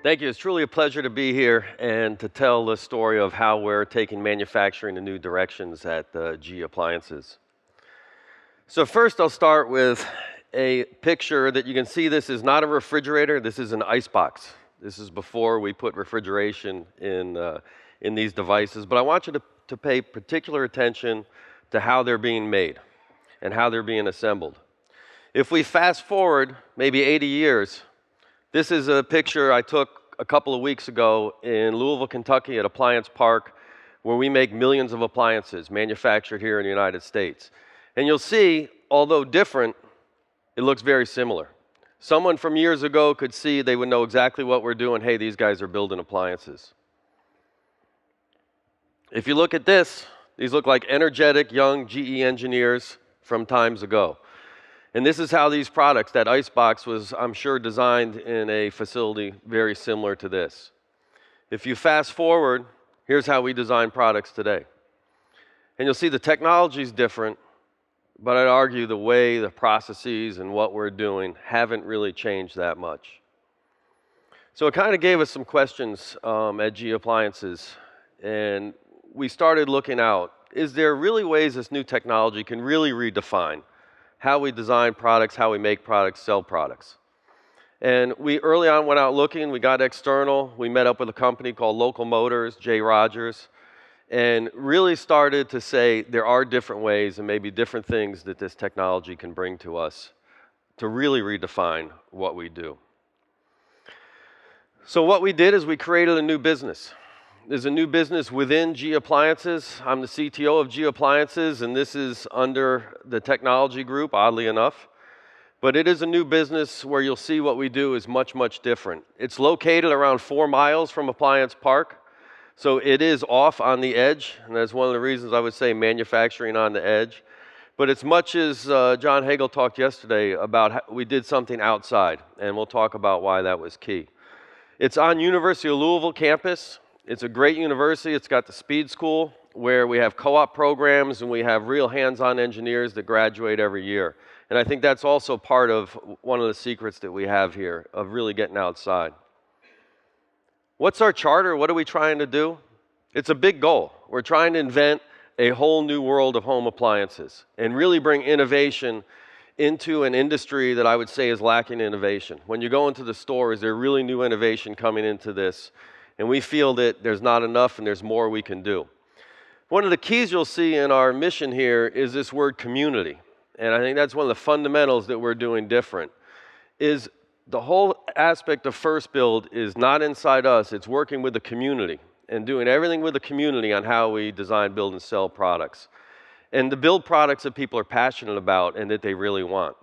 Thank you. It's truly a pleasure to be here and to tell the story of how we're taking manufacturing in new directions at GE Appliances. So first I'll start with a picture that you can see. This is not a refrigerator, this is an ice box. This is before we put refrigeration in these devices, but I want you to pay particular attention to how they're being made and how they're being assembled. If we fast forward maybe 80 years, this is a picture I took a couple of weeks ago in Louisville, Kentucky at Appliance Park, where we make millions of appliances manufactured here in the United States. And you'll see, although different, it looks very similar. Someone from years ago could see, they would know exactly what we're doing. Hey, these guys are building appliances. If you look at this, these look like energetic young GE engineers from times ago. And this is how these products, that icebox was, I'm sure, designed in a facility very similar to this. If you fast forward, here's how we design products today. And you'll see the technology is different, but I'd argue the way, the processes, and what we're doing haven't really changed that much. So it kind of gave us some questions at GE Appliances, and we started looking out. Is there really ways this new technology can really redefine how we design products, how we make products, sell products? And we early on went out looking, we got external, we met up with a company called Local Motors, Jay Rogers, and really started to say there are different ways and maybe different things that this technology can bring to us to really redefine what we do. So what we did is we created a new business. There's a new business within GE Appliances. I'm the CTO of GE Appliances, and this is under the technology group, oddly enough. But it is a new business where you'll see what we do is much, much different. It's located around 4 miles from Appliance Park, so it is off on the edge, and that's one of the reasons I would say manufacturing on the edge. But it's much as John Hagel talked yesterday about how we did something outside, and we'll talk about why that was key. It's on University of Louisville campus. It's a great university. It's got the speed school where we have co-op programs and we have real hands-on engineers that graduate every year. And I think that's also part of one of the secrets that we have here of really getting outside. What's our charter? What are we trying to do? It's a big goal. We're trying to invent a whole new world of home appliances and really bring innovation into an industry that I would say is lacking innovation. When you go into the stores, there's really new innovation coming into this. And we feel that there's not enough and there's more we can do. One of the keys you'll see in our mission here is this word community. And I think that's one of the fundamentals that we're doing different, is the whole aspect of FirstBuild is not inside us, it's working with the community and doing everything with the community on how we design, build, and sell products. And to build products that people are passionate about and that they really want.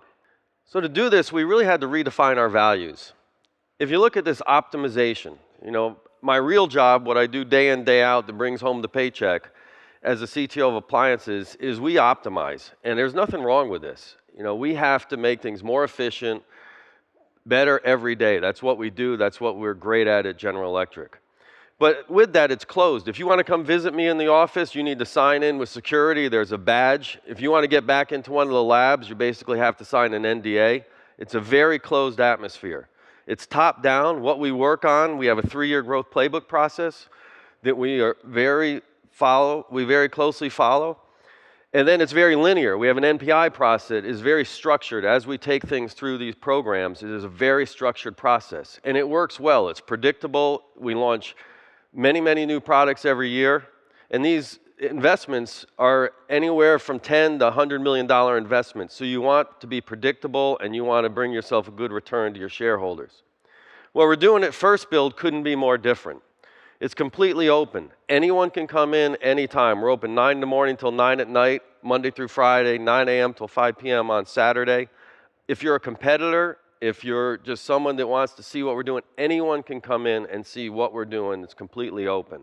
So to do this, we really had to redefine our values. If you look at this optimization, my real job, what I do day in, day out that brings home the paycheck as a CTO of appliances is we optimize. And there's nothing wrong with this. We have to make things more efficient, better every day. That's what we do. That's what we're great at General Electric. But with that, it's closed. If you want to come visit me in the office, you need to sign in with security. There's a badge. If you want to get back into one of the labs, you basically have to sign an NDA. It's a very closed atmosphere. It's top down. What we work on, we have a 3-year growth playbook process that we very closely follow. And then it's very linear. We have an NPI process that is very structured. As we take things through these programs, it is a very structured process. And it works well. It's predictable. We launch many, many new products every year. And these investments are anywhere from $10 to $100 million investments. So you want to be predictable and you want to bring yourself a good return to your shareholders. What we're doing at FirstBuild couldn't be more different. It's completely open. Anyone can come in anytime. We're open 9 in the morning till 9 at night, Monday through Friday, 9 a.m. till 5 p.m. on Saturday. If you're a competitor, if you're just someone that wants to see what we're doing, anyone can come in and see what we're doing. It's completely open.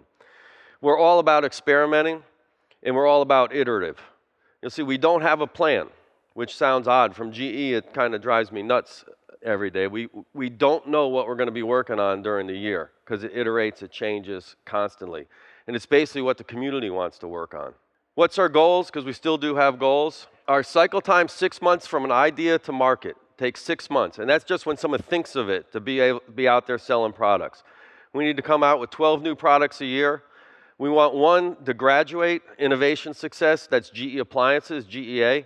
We're all about experimenting, and we're all about iterative. You'll see we don't have a plan, which sounds odd. From GE, it kind of drives me nuts every day. We don't know what we're going to be working on during the year because it iterates, it changes constantly. And it's basically what the community wants to work on. What's our goals? Because we still do have goals. Our cycle time, 6 months from an idea to market. Takes 6 months, and that's just when someone thinks of it to be out there selling products. We need to come out with 12 new products a year. We want one to graduate innovation success, that's GE Appliances, GEA.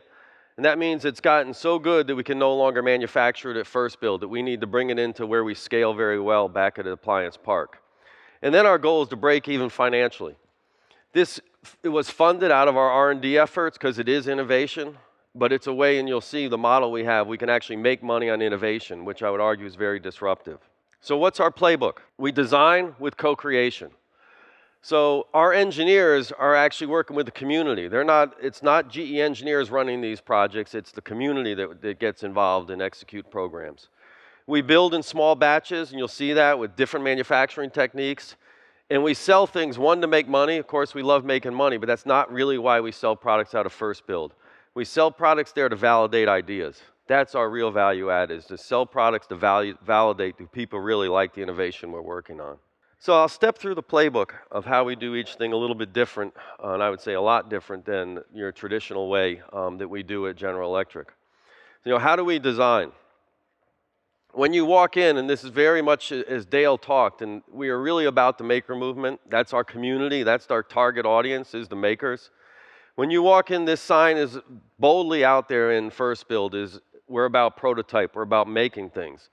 And that means it's gotten so good that we can no longer manufacture it at FirstBuild, that we need to bring it into where we scale very well back at Appliance Park. And then our goal is to break even financially. It was funded out of our R&D efforts because it is innovation, but it's a way, and you'll see the model we have, we can actually make money on innovation, which I would argue is very disruptive. So what's our playbook? We design with co-creation. So our engineers are actually working with the community. It's not GE engineers running these projects, it's the community that gets involved and execute programs. We build in small batches, and you'll see that with different manufacturing techniques. And we sell things, one, to make money. Of course, we love making money, but that's not really why we sell products out of FirstBuild. We sell products there to validate ideas. That's our real value add, is to sell products to validate do people really like the innovation we're working on. So I'll step through the playbook of how we do each thing a little bit different, and I would say a lot different than your traditional way that we do at General Electric. How do we design? When you walk in, and this is very much as Dale talked, and we are really about the maker movement. That's our community, that's our target audience, is the makers. When you walk in, this sign is boldly out there in FirstBuild, is we're about prototype, we're about making things.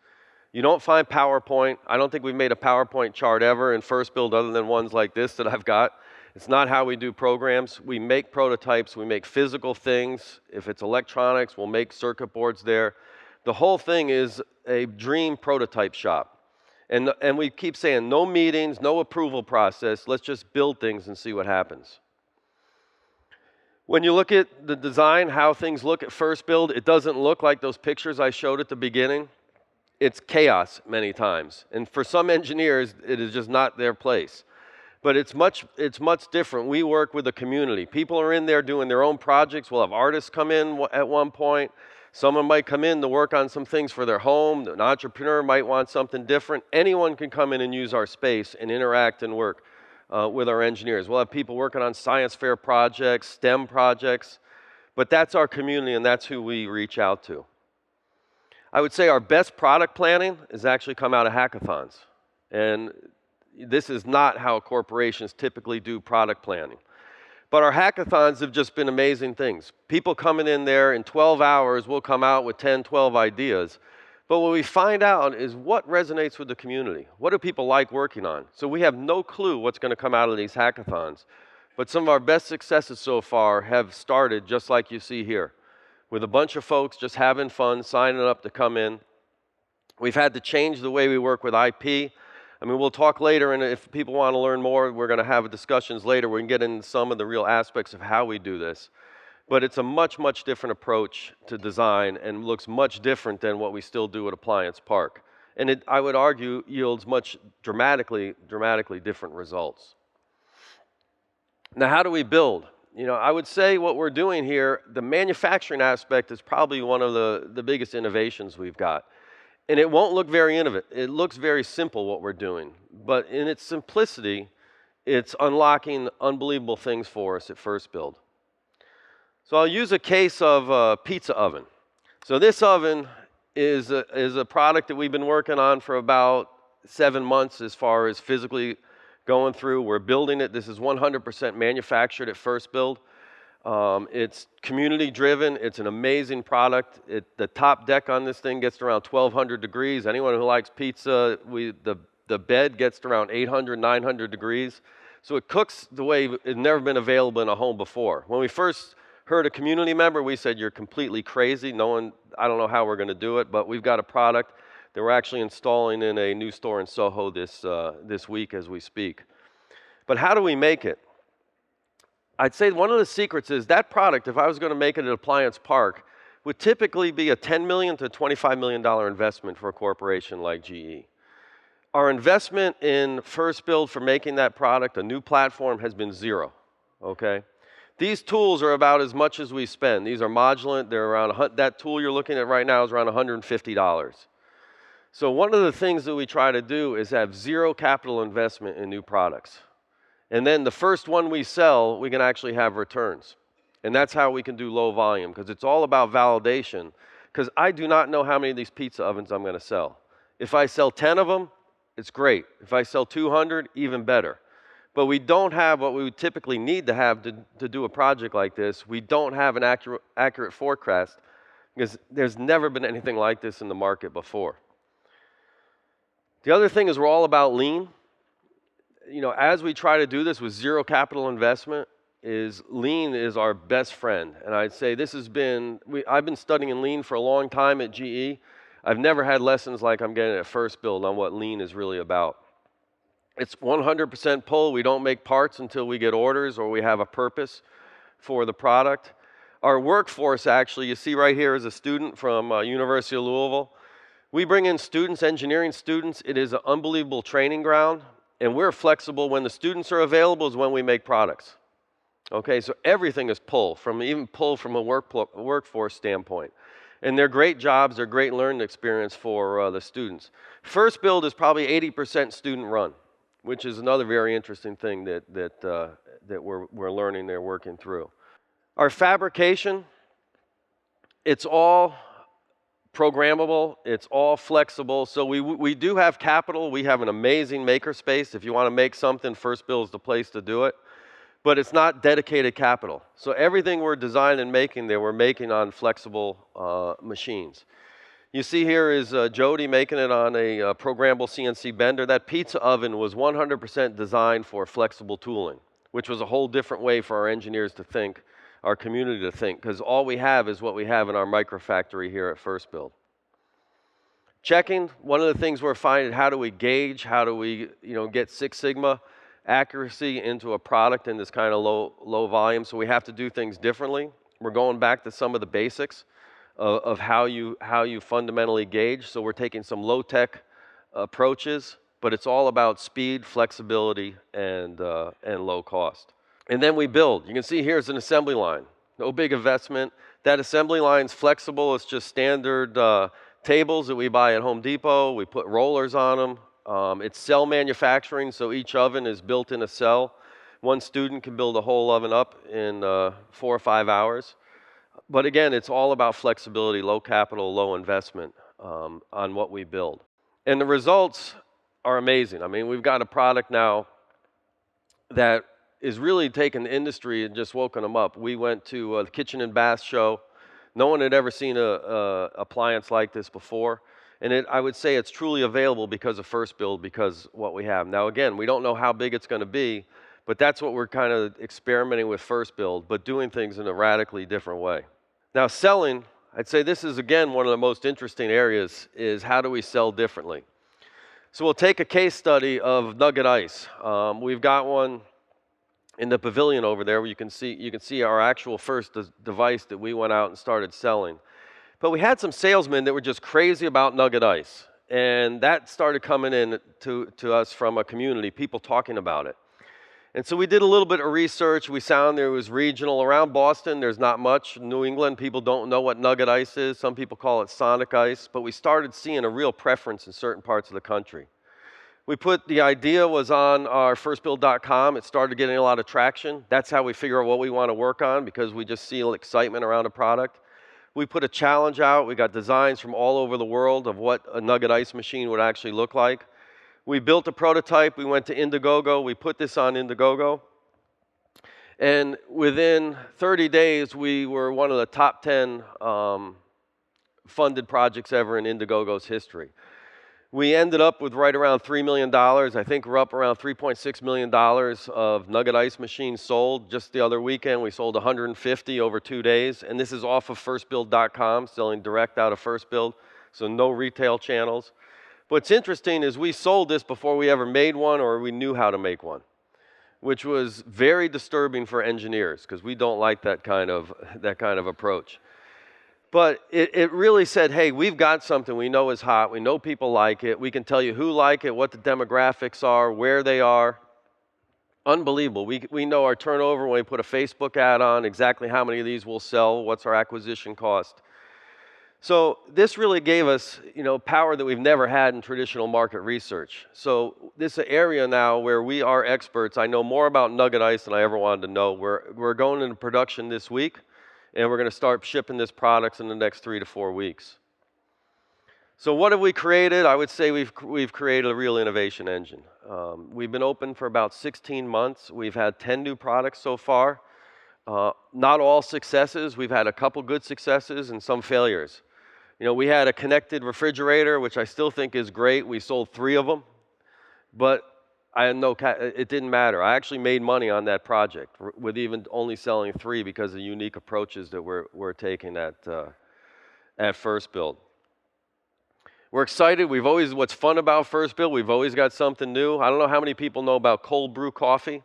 You don't find PowerPoint. I don't think we've made a PowerPoint chart ever in FirstBuild other than ones like this that I've got. It's not how we do programs. We make prototypes, we make physical things. If it's electronics, we'll make circuit boards there. The whole thing is a dream prototype shop. And we keep saying no meetings, no approval process, let's just build things and see what happens. When you look at the design, how things look at FirstBuild, it doesn't look like those pictures I showed at the beginning. It's chaos many times. And for some engineers, it is just not their place. But it's much different. We work with the community. People are in there doing their own projects. We'll have artists come in at one point. Someone might come in to work on some things for their home. An entrepreneur might want something different. Anyone can come in and use our space and interact and work with our engineers. We'll have people working on science fair projects, STEM projects, but that's our community and that's who we reach out to. I would say our best product planning has actually come out of hackathons. And this is not how corporations typically do product planning. But our hackathons have just been amazing things. People coming in there in 12 hours will come out with 10, 12 ideas. But what we find out is what resonates with the community. What do people like working on? So we have no clue what's going to come out of these hackathons. But some of our best successes so far have started just like you see here, with a bunch of folks just having fun, signing up to come in. We've had to change the way we work with IP. I mean, we'll talk later, and if people want to learn more, we're going to have discussions later. We can get into some of the real aspects of how we do this. But it's a much, much different approach to design and looks much different than what we still do at Appliance Park. And it, I would argue, yields much dramatically different results. Now, how do we build? I would say what we're doing here, the manufacturing aspect is probably one of the biggest innovations we've got. And it won't look very innovative. It looks very simple what we're doing. But in its simplicity, it's unlocking unbelievable things for us at FirstBuild. So I'll use a case of a pizza oven. So this oven is a product that we've been working on for about 7 months as far as physically going through. We're building it. This is 100% manufactured at FirstBuild. It's community driven. It's an amazing product. The top deck on this thing gets to around 1,200 degrees. Anyone who likes pizza, the bed gets to around 800, 900 degrees. So it cooks the way it's never been available in a home before. When we first heard a community member, we said, you're completely crazy. I don't know how we're going to do it, but we've got a product that we're actually installing in a new store in Soho this week as we speak. But how do we make it? I'd say one of the secrets is that product, if I was going to make it at Appliance Park, would typically be a $10 million to $25 million investment for a corporation like GE. Our investment in FirstBuild for making that product, a new platform, has been zero, okay? These tools are about as much as we spend. These are modular. They're around, that tool you're looking at right now is around $150. So one of the things that we try to do is have zero capital investment in new products. And then the first one we sell, we can actually have returns. And that's how we can do low volume, because it's all about validation. because I do not know how many of these pizza ovens I'm going to sell. If I sell 10 of them, it's great. If I sell 200, even better. But we don't have what we would typically need to have to do a project like this. We don't have an accurate forecast because there's never been anything like this in the market before. The other thing is we're all about lean. You know, as we try to do this with zero capital investment, lean is our best friend. And I'd say this has been, I've been studying lean for a long time at GE. I've never had lessons like I'm getting at FirstBuild on what lean is really about. It's 100% pull. We don't make parts until we get orders or we have a purpose for the product. Our workforce, actually, you see right here is a student from University of Louisville. We bring in students, engineering students. It is an unbelievable training ground, and we're flexible. When the students are available is when we make products. Okay, so everything is pull, even pull from a workforce standpoint. And they're great jobs, they're great learning experience for the students. FirstBuild is probably 80% student run, which is another very interesting thing that we're learning, they're working through. Our fabrication, it's all programmable, it's all flexible. So we do have capital, we have an amazing makerspace. If you want to make something, FirstBuild is the place to do it. But it's not dedicated capital. So everything we're designing and making there, we're making on flexible machines. You see here is Jody making it on a programmable CNC bender. That pizza oven was 100% designed for flexible tooling, which was a whole different way for our engineers to think, our community to think, because all we have is what we have in our microfactory here at FirstBuild. Checking, one of the things we're finding, how do we gauge, how do we get Six Sigma accuracy into a product in this kind of low volume, so we have to do things differently. We're going back to some of the basics of how you fundamentally gauge. So we're taking some low-tech approaches, but it's all about speed, flexibility, and low cost. And then we build. You can see here's an assembly line. No big investment. That assembly line's flexible. It's just standard tables that we buy at Home Depot. We put rollers on them. It's cell manufacturing, so each oven is built in a cell. One student can build a whole oven up in 4 or 5 hours. But again, it's all about flexibility, low capital, low investment on what we build. And the results are amazing. I mean, we've got a product now that is really taking the industry and just woken them up. We went to the Kitchen and Bath show. No one had ever seen an appliance like this before. And I would say it's truly available because of FirstBuild, because what we have. Now again, we don't know how big it's going to be, but that's what we're kind of experimenting with FirstBuild, but doing things in a radically different way. Now selling, I'd say this is again one of the most interesting areas, is how do we sell differently? So we'll take a case study of nugget ice. We've got one in the pavilion over there where you can see our actual first device that we went out and started selling. But we had some salesmen that were just crazy about nugget ice. And that started coming in to us from a community, people talking about it. And so we did a little bit of research. We found there was regional. Around Boston, there's not much. New England, people don't know what nugget ice is. Some people call it Sonic ice. But we started seeing a real preference in certain parts of the country. The idea was on our FirstBuild.com. It started getting a lot of traction. That's how we figure out what we want to work on, because we just see excitement around a product. We put a challenge out. We got designs from all over the world of what a nugget ice machine would actually look like. We built a prototype. We went to Indiegogo. We put this on Indiegogo. And within 30 days, we were one of the top 10 funded projects ever in Indiegogo's history. We ended up with right around $3 million. I think we're up around $3.6 million of nugget ice machines sold. Just the other weekend, we sold 150 over 2 days. And this is off of FirstBuild.com, selling direct out of FirstBuild, so no retail channels. What's interesting is we sold this before we ever made one or we knew how to make one, which was very disturbing for engineers because we don't like that kind of approach. But it really said, hey, we've got something we know is hot. We know people like it. We can tell you who like it, what the demographics are, where they are. Unbelievable. We know our turnover when we put a Facebook ad on, exactly how many of these we'll sell, what's our acquisition cost. So this really gave us, power that we've never had in traditional market research. So this is an area now where we are experts. I know more about nugget ice than I ever wanted to know. We're going into production this week. and we're going to start shipping this product in the next 3 to 4 weeks. So what have we created? I would say we've created a real innovation engine. We've been open for about 16 months. We've had 10 new products so far. Not all successes. We've had a couple good successes and some failures. You know, we had a connected refrigerator, which I still think is great. We sold 3 of them, but it didn't matter. I actually made money on that project with even only selling 3 because of the unique approaches that we're taking at FirstBuild. We're excited. What's fun about FirstBuild, we've always got something new. I don't know how many people know about cold brew coffee.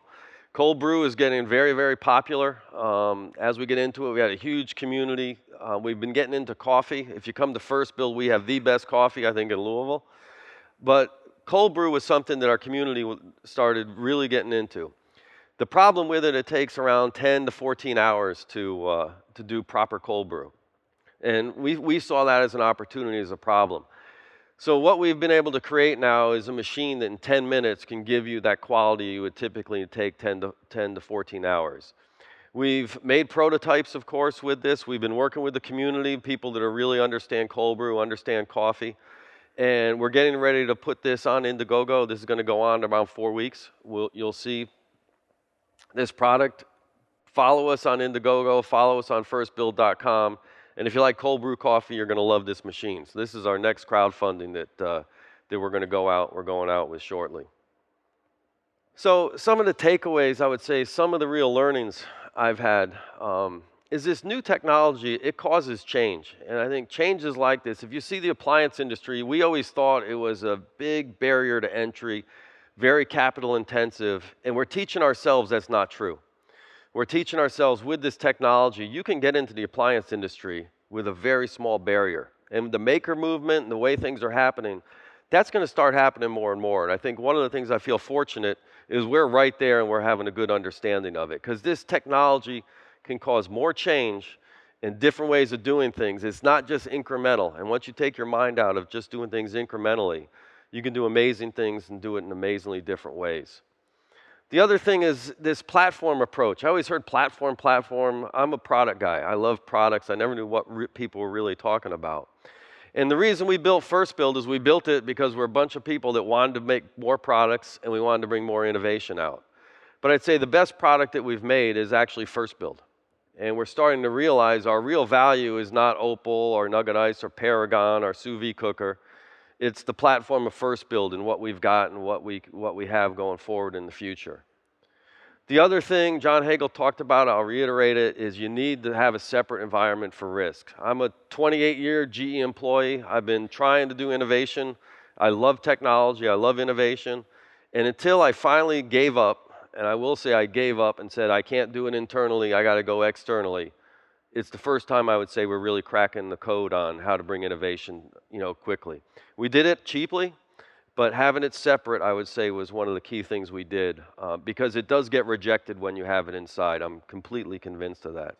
Cold brew is getting very, very popular. As we get into it, we had a huge community. We've been getting into coffee. If you come to FirstBuild, we have the best coffee, I think, in Louisville. But cold brew was something that our community started really getting into. The problem with it, it takes around 10 to 14 hours to do proper cold brew. And we saw that as an opportunity, as a problem. So what we've been able to create now is a machine that in 10 minutes can give you that quality you would typically take 10 to 14 hours. We've made prototypes, of course, with this. We've been working with the community, people that really understand cold brew, understand coffee. And we're getting ready to put this on Indiegogo. This is going to go on around 4 weeks. You'll see this product. Follow us on Indiegogo. Follow us on FirstBuild.com. And if you like cold brew coffee, you're going to love this machine. So this is our next crowdfunding that we're going to we're going out with shortly. So some of the takeaways, I would say, some of the real learnings I've had is this new technology, it causes change. And I think changes like this, if you see the appliance industry, we always thought it was a big barrier to entry, very capital intensive, and we're teaching ourselves that's not true. We're teaching ourselves with this technology, you can get into the appliance industry with a very small barrier. And the maker movement and the way things are happening, that's going to start happening more and more. And I think one of the things I feel fortunate is we're right there and we're having a good understanding of it. Because this technology can cause more change and different ways of doing things. It's not just incremental. And once you take your mind out of just doing things incrementally, you can do amazing things and do it in amazingly different ways. The other thing is this platform approach. I always heard platform. I'm a product guy. I love products. I never knew what people were really talking about. And the reason we built FirstBuild is we built it because we're a bunch of people that wanted to make more products and we wanted to bring more innovation out. But I'd say the best product that we've made is actually FirstBuild. And we're starting to realize our real value is not Opal or Nugget Ice or Paragon or sous vide cooker. It's the platform of FirstBuild and what we've got and what we have going forward in the future. The other thing John Hagel talked about, I'll reiterate it, is you need to have a separate environment for risk. I'm a 28-year GE employee. I've been trying to do innovation. I love technology. I love innovation. And until I finally gave up, and I will say I gave up and said I can't do it internally, I got to go externally, it's the first time I would say we're really cracking the code on how to bring innovation, quickly. We did it cheaply, but having it separate, I would say, was one of the key things we did because it does get rejected when you have it inside. I'm completely convinced of that.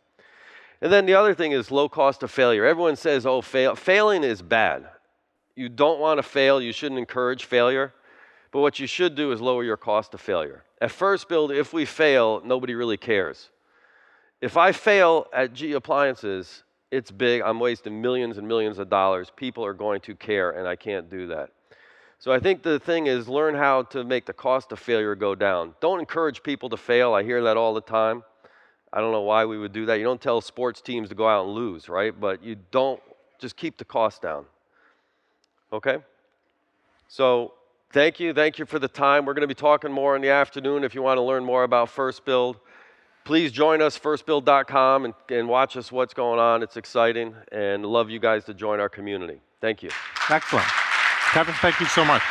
And then the other thing is low cost of failure. Everyone says, oh, failing is bad. You don't want to fail. You shouldn't encourage failure. But what you should do is lower your cost of failure. At FirstBuild, if we fail, nobody really cares. If I fail at GE Appliances, it's big. I'm wasting millions and millions of dollars. People are going to care, and I can't do that. So I think the thing is learn how to make the cost of failure go down. Don't encourage people to fail. I hear that all the time. I don't know why we would do that. You don't tell sports teams to go out and lose, right? But you don't, just keep the cost down. Okay? So thank you. Thank you for the time. We're going to be talking more in the afternoon if you want to learn more about FirstBuild. Please join us, firstbuild.com, and watch us what's going on. It's exciting, and love you guys to join our community. Thank you. Excellent. Kevin, thank you so much.